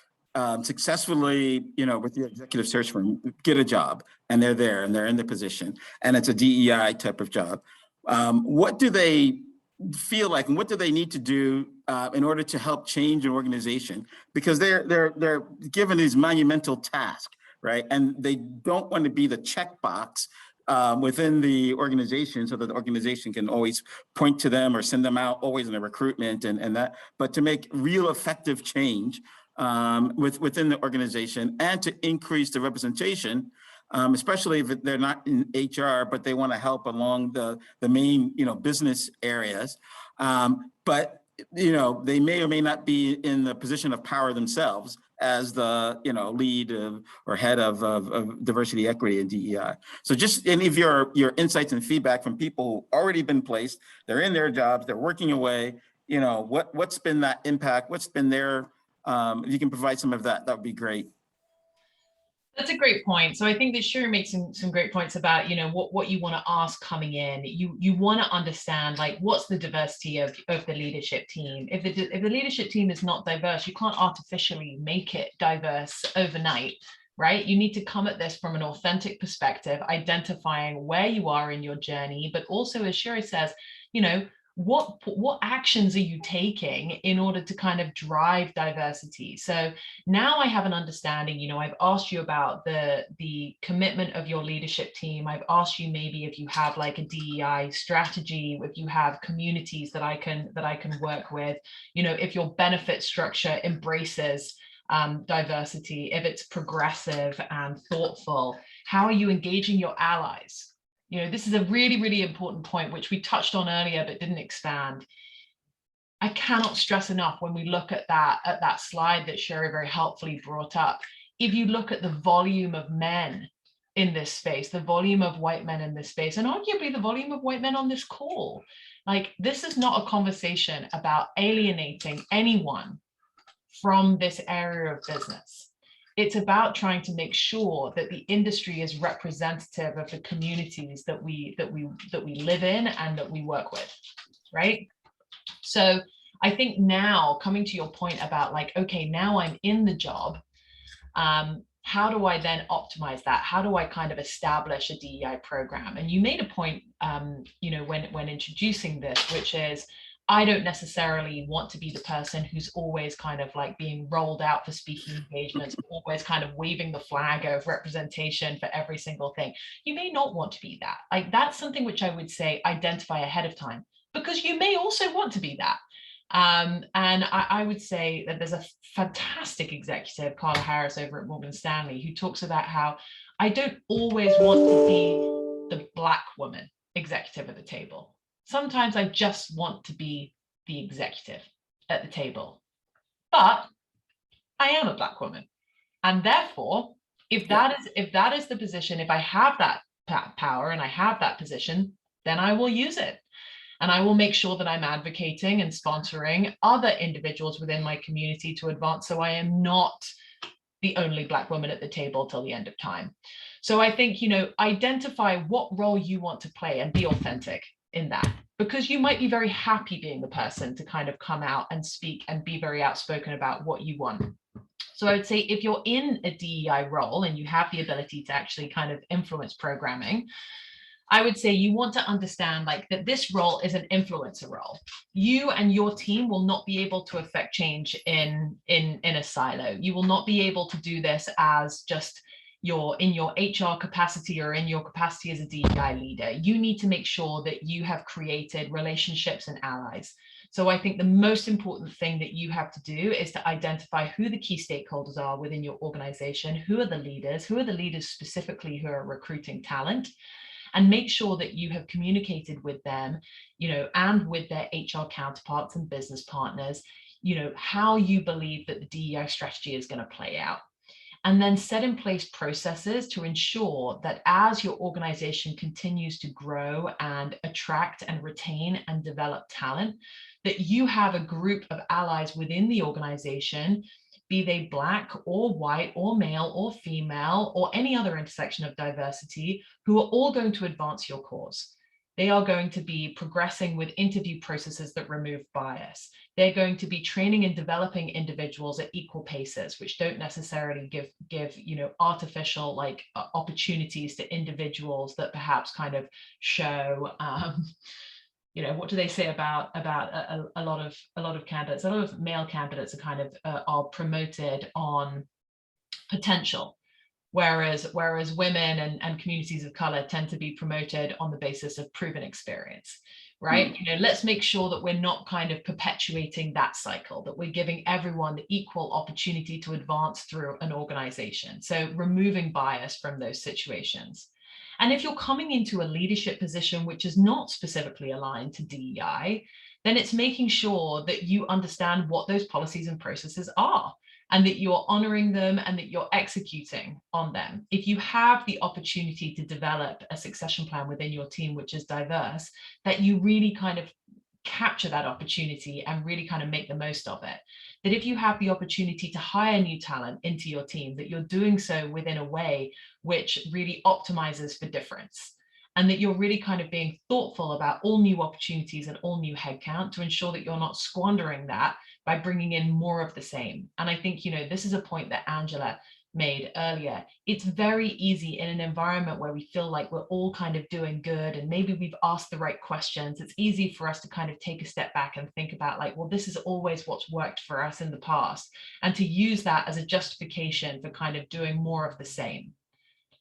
successfully, with the executive search firm, get a job, and they're there and they're in the position, and it's a DEI type of job. What do they feel like, and what do they need to do in order to help change an organization? Because they're given these monumental tasks, right? And they don't want to be the checkbox within the organization, so that the organization can always point to them or send them out always in a recruitment and that, but to make real effective change within the organization, and to increase the representation, especially if they're not in HR, but they want to help along the main, business areas. But, they may or may not be in the position of power themselves as the, lead or head of diversity, equity, and DEI. So just any of your insights and feedback from people who already been placed, they're in their jobs, they're working away, what's been that impact? What's been their, if you can provide some of that, that would be great. That's a great point. So I think that Shiro makes some great points about, what you want to ask coming in. You want to understand, like, what's the diversity of the leadership team. If the leadership team is not diverse, you can't artificially make it diverse overnight, right? You need to come at this from an authentic perspective, identifying where you are in your journey, but also, as Shiro says, what actions are you taking in order to kind of drive diversity? So now I have an understanding, I've asked you about the commitment of your leadership team. I've asked you maybe if you have like a DEI strategy, if you have communities that I can work with, if your benefit structure embraces diversity, if it's progressive and thoughtful. How are you engaging your allies? This is a really, really important point, which we touched on earlier, but didn't expand. I cannot stress enough when we look at that slide that Shiro very helpfully brought up. If you look at the volume of men in this space, the volume of white men in this space, and arguably the volume of white men on this call, like, this is not a conversation about alienating anyone from this area of business. It's about trying to make sure that the industry is representative of the communities that we live in and that we work with, right? So I think now, coming to your point about like, okay, now I'm in the job, how do I then optimize that? How do I kind of establish a DEI program? And you made a point, when introducing this, which is, I don't necessarily want to be the person who's always kind of like being rolled out for speaking engagements, always kind of waving the flag of representation for every single thing. You may not want to be that. Like, that's something which I would say identify ahead of time, because you may also want to be that. And I would say that there's a fantastic executive, Carla Harris, over at Morgan Stanley, who talks about how I don't always want to be the Black woman executive at the table. Sometimes I just want to be the executive at the table, but I am a Black woman. And therefore, if that is the position, if I have that power and I have that position, then I will use it. And I will make sure that I'm advocating and sponsoring other individuals within my community to advance, so I am not the only Black woman at the table till the end of time. So I think, identify what role you want to play and be authentic in that, because you might be very happy being the person to kind of come out and speak and be very outspoken about what you want. So I would say, if you're in a DEI role and you have the ability to actually kind of influence programming, I would say you want to understand like that this role is an influencer role. You and your team will not be able to affect change in a silo. You will not be able to do this as just in your HR capacity or in your capacity as a DEI leader. You need to make sure that you have created relationships and allies. So I think the most important thing that you have to do is to identify who the key stakeholders are within your organization, who are the leaders specifically who are recruiting talent, and make sure that you have communicated with them, and with their HR counterparts and business partners, how you believe that the DEI strategy is going to play out. And then set in place processes to ensure that as your organization continues to grow and attract and retain and develop talent, that you have a group of allies within the organization, be they Black or white or male or female or any other intersection of diversity, who are all going to advance your cause. They are going to be progressing with interview processes that remove bias. They're going to be training and developing individuals at equal paces, which don't necessarily give artificial opportunities to individuals that perhaps kind of show what do they say about a lot of candidates? A lot of male candidates are kind of are promoted on potential. Whereas women and communities of color tend to be promoted on the basis of proven experience, right? Let's make sure that we're not kind of perpetuating that cycle, that we're giving everyone the equal opportunity to advance through an organization. So removing bias from those situations. And if you're coming into a leadership position which is not specifically aligned to DEI, then it's making sure that you understand what those policies and processes are, and that you're honoring them and that you're executing on them. If you have the opportunity to develop a succession plan within your team, which is diverse, that you really kind of capture that opportunity and really kind of make the most of it. That if you have the opportunity to hire new talent into your team, that you're doing so within a way which really optimizes for difference. And that you're really kind of being thoughtful about all new opportunities and all new headcount to ensure that you're not squandering that by bringing in more of the same. And I think, this is a point that Angela made earlier. It's very easy in an environment where we feel like we're all kind of doing good and maybe we've asked the right questions. It's easy for us to kind of take a step back and think about well, this is always what's worked for us in the past, and to use that as a justification for kind of doing more of the same.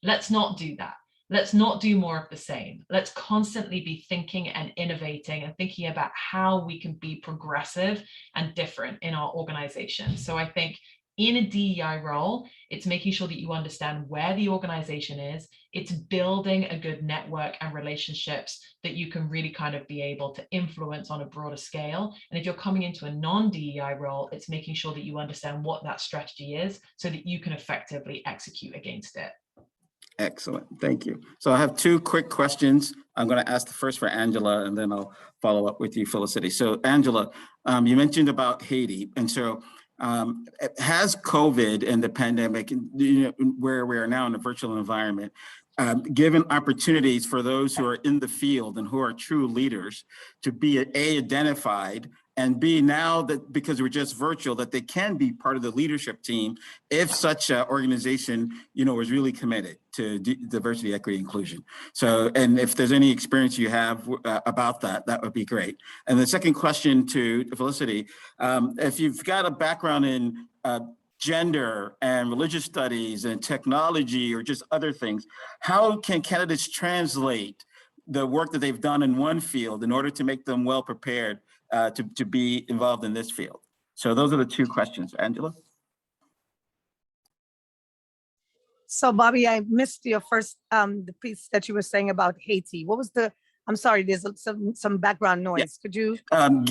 Let's not do that. Let's not do more of the same. Let's constantly be thinking and innovating and thinking about how we can be progressive and different in our organization. So I think in a DEI role, it's making sure that you understand where the organization is. It's building a good network and relationships that you can really kind of be able to influence on a broader scale. And if you're coming into a non-DEI role, it's making sure that you understand what that strategy is so that you can effectively execute against it. Excellent, thank you. So I have two quick questions. I'm going to ask the first for Angela, and then I'll follow up with you, Felicity. So Angela, you mentioned about Haiti, and so has COVID and the pandemic, where we are now in a virtual environment, given opportunities for those who are in the field and who are true leaders to be identified, and B, now that because we're just virtual, that they can be part of the leadership team if such an organization, is really committed to diversity, equity, inclusion. So, and if there's any experience you have about that, that would be great. And the second question to Felicity, if you've got a background in gender and religious studies and technology or just other things, how can candidates translate the work that they've done in one field in order to make them well prepared to be involved in this field? So those are the two questions. Angela? So Bobby, I missed your first, the piece that you were saying about Haiti. What was I'm sorry, there's some background noise. Yeah. Could you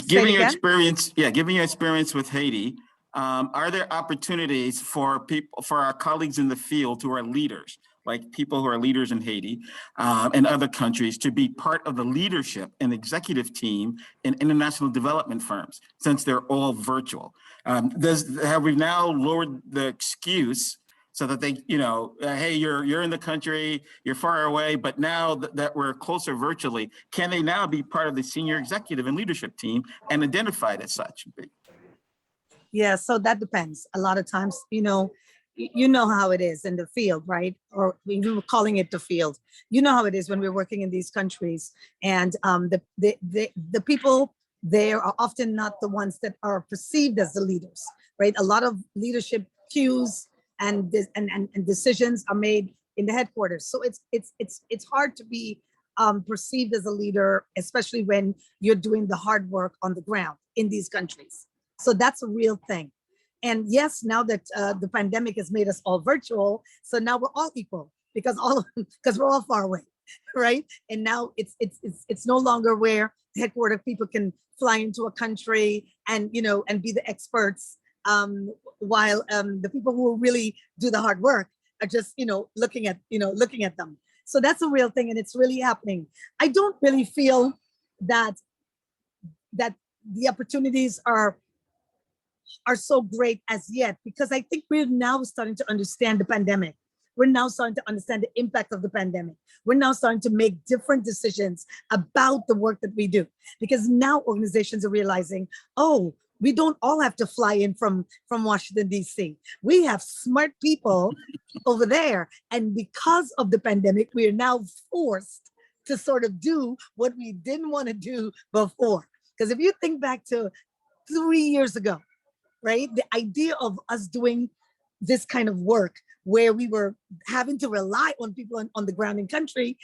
given your experience, given your experience with Haiti, are there opportunities for our colleagues in the field who are leaders, like people who are leaders in Haiti and other countries, to be part of the leadership and executive team in international development firms, since they're all virtual? Have we now lowered the excuse so that they, hey, you're in the country, you're far away, but now that we're closer virtually, can they now be part of the senior executive and leadership team and identified as such? Yeah, so that depends. A lot of times, you know how it is in the field, right? Or we were calling it the field. You know how it is when we're working in these countries, and the people there are often not the ones that are perceived as the leaders, right? A lot of leadership cues and decisions are made in the headquarters. So it's hard to be perceived as a leader, especially when you're doing the hard work on the ground in these countries. So that's a real thing. And yes, now that the pandemic has made us all virtual, so now we're all equal because we're all far away. right? And now it's no longer where headquarter people can fly into a country and, you know, and be the experts, while the people who really do the hard work are just, you know, looking at them. So that's a real thing, and it's really happening. I don't really feel that the opportunities are so great as yet, because I think we're now starting to understand the pandemic. We're now starting to understand the impact of the pandemic. We're now starting to make different decisions about the work that we do, because now organizations are realizing, oh, we don't all have to fly in from Washington, D.C. We have smart people over there. And because of the pandemic, we are now forced to sort of do what we didn't want to do before. Because if you think back to 3 years ago, right, the idea of us doing this kind of work where we were having to rely on people on the ground in country,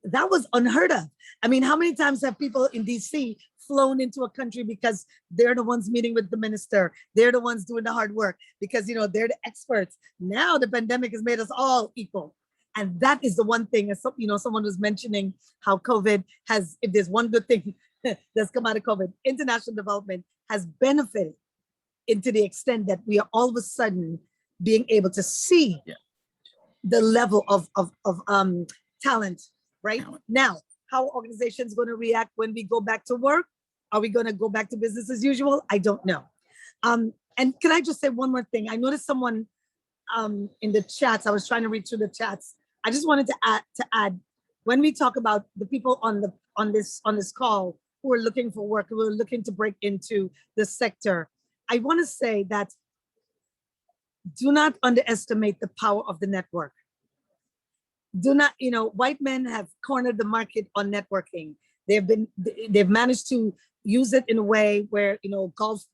that was unheard of. I mean, how many times have people in DC flown into a country because they're the ones meeting with the minister, they're the ones doing the hard work, because, you know, they're the experts. Now the pandemic has made us all equal. And that is the one thing, as you know, someone was mentioning how COVID has, if there's one good thing that's come out of COVID, international development has benefited into the extent that we are all of a sudden being able to see the level of talent, right? Now, how are organizations going to react when we go back to work? Are we going to go back to business as usual? I don't know. And can I just say one more thing? I noticed someone in the chats, I was trying to read through the chats. I just wanted to add, when we talk about the people on this call who are looking for work, who are looking to break into the sector, I want to say that do not underestimate the power of the network. Do not, you know, white men have cornered the market on networking. They've managed to use it in a way where, you know, golf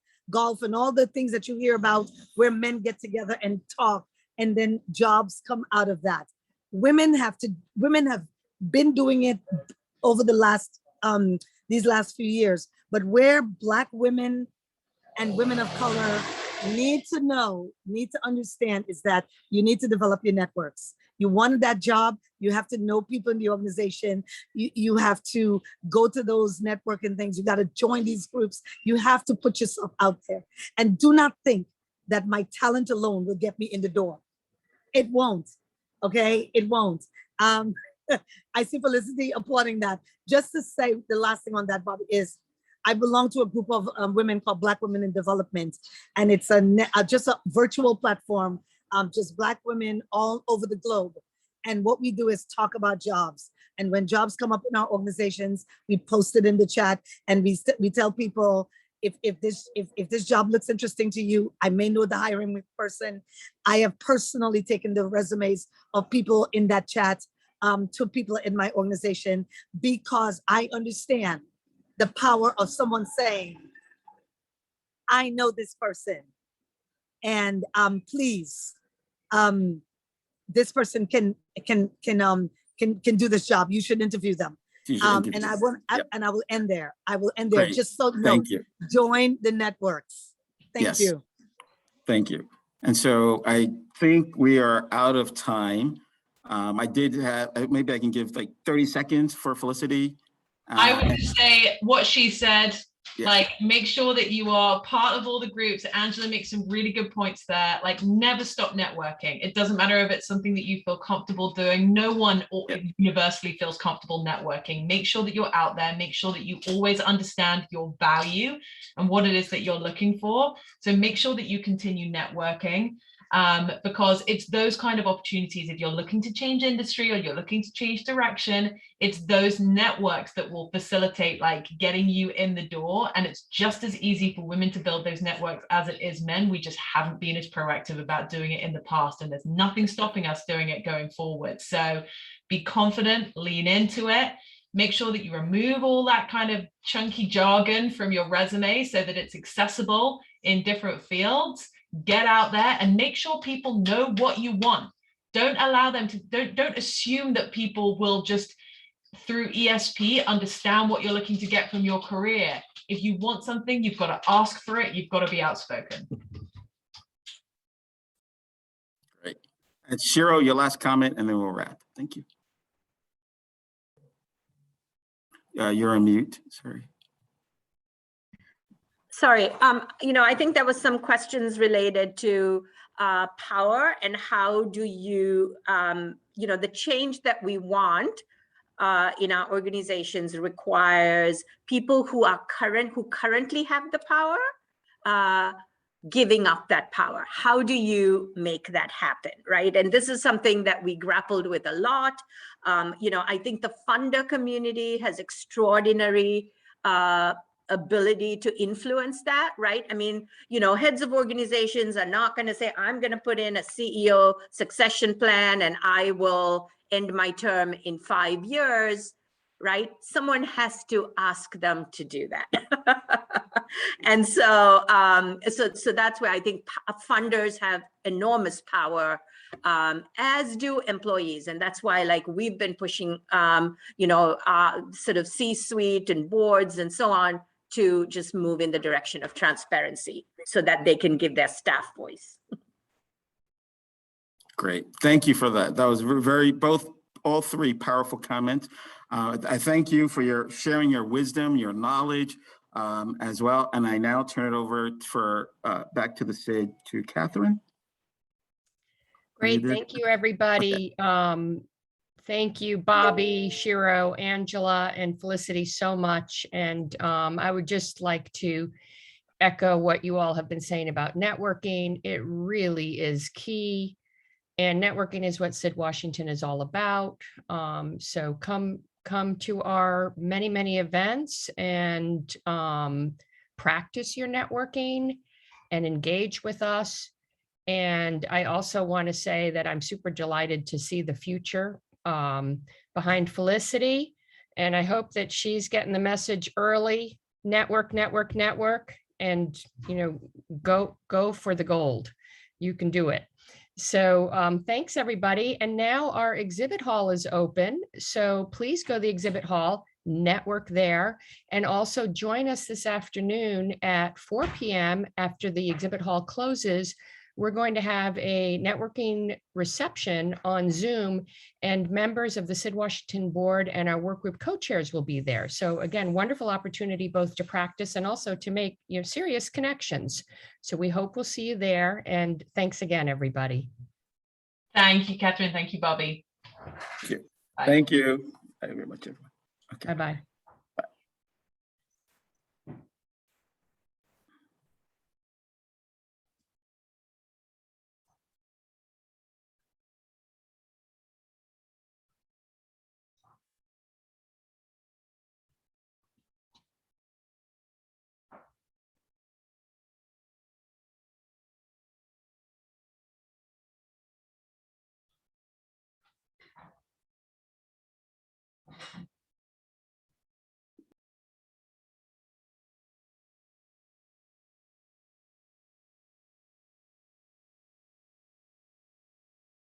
and all the things that you hear about, where men get together and talk, and then jobs come out of that. Women have been doing it over the last these last few years, but where Black women and women of color need to understand is that you need to develop your networks. You wanted that job, you have to know people in the organization. You have to go to those networking things. You got to join these groups. You have to put yourself out there. And do not think that my talent alone will get me in the door. It won't, okay? It won't. I see Felicity applauding that. Just to say the last thing on that, Bobby, is I belong to a group of women called Black Women in Development, and it's just a virtual platform, just Black women all over the globe. And what we do is talk about jobs. And when jobs come up in our organizations, we post it in the chat, and we tell people, if this job looks interesting to you, I may know the hiring person. I have personally taken the resumes of people in that chat to people in my organization, because I understand the power of someone saying, I know this person, and please, this person can do this job. You should interview them. And I will end there. I will end there. Great. Just so Thank you. Join the networks. Thank you. Thank you. And so I think we are out of time. I did have, maybe I can give like 30 seconds for Felicity. I would just say what she said, Yeah. like, make sure that you are part of all the groups. Angela makes some really good points there. Like, never stop networking. It doesn't matter if it's something that you feel comfortable doing. No one universally feels comfortable networking. Make sure that you're out there. Make sure that you always understand your value and what it is that you're looking for. So make sure that you continue networking. Because it's those kind of opportunities, if you're looking to change industry or you're looking to change direction, it's those networks that will facilitate like getting you in the door. And it's just as easy for women to build those networks as it is men. We just haven't been as proactive about doing it in the past, and there's nothing stopping us doing it going forward. So be confident, lean into it. Make sure that you remove all that kind of chunky jargon from your resume so that it's accessible in different fields. Get out there and make sure people know what you want. Don't allow them to, don't assume that people will just through ESP understand what you're looking to get from your career. If you want something, you've got to ask for it. You've got to be outspoken. Great. And Shiro, your last comment, and then we'll wrap. Thank you. you're on mute, sorry. Sorry, I think there was some questions related to power and how do you, the change that we want in our organizations requires people who currently have the power, giving up that power. How do you make that happen, right? And this is something that we grappled with a lot. I think the funder community has extraordinary ability to influence that, right? I mean, heads of organizations are not going to say, I'm going to put in a CEO succession plan and I will end my term in 5 years, right? Someone has to ask them to do that. And so that's where I think funders have enormous power, as do employees. And that's why we've been pushing, sort of C-suite and boards and so on to just move in the direction of transparency so that they can give their staff voice. Great, thank you for that. That was all three powerful comments. I thank you for sharing your wisdom, your knowledge as well. And I now turn it over back to the SID to Katherine. Great, thank you, everybody. Okay. Thank you, Bobby, Shiro, Angela, and Felicity so much. And I would just like to echo what you all have been saying about networking. It really is key. And networking is what SID Washington is all about. So come to our many, many events and practice your networking and engage with us. And I also want to say that I'm super delighted to see the future behind Felicity. And I hope that she's getting the message early, network, network, network, and go for the gold. You can do it. So thanks, everybody. And now our exhibit hall is open. So please go to the exhibit hall, network there, and also join us this afternoon at 4 p.m. after the exhibit hall closes. We're going to have a networking reception on Zoom, and members of the SID Washington board and our work group co-chairs will be there. So again, wonderful opportunity both to practice and also to make serious connections. So we hope we'll see you there. And thanks again, everybody. Thank you, Katherine. Thank you, Bobby. Thank you. Thank you very much, everyone. Okay. Bye-bye.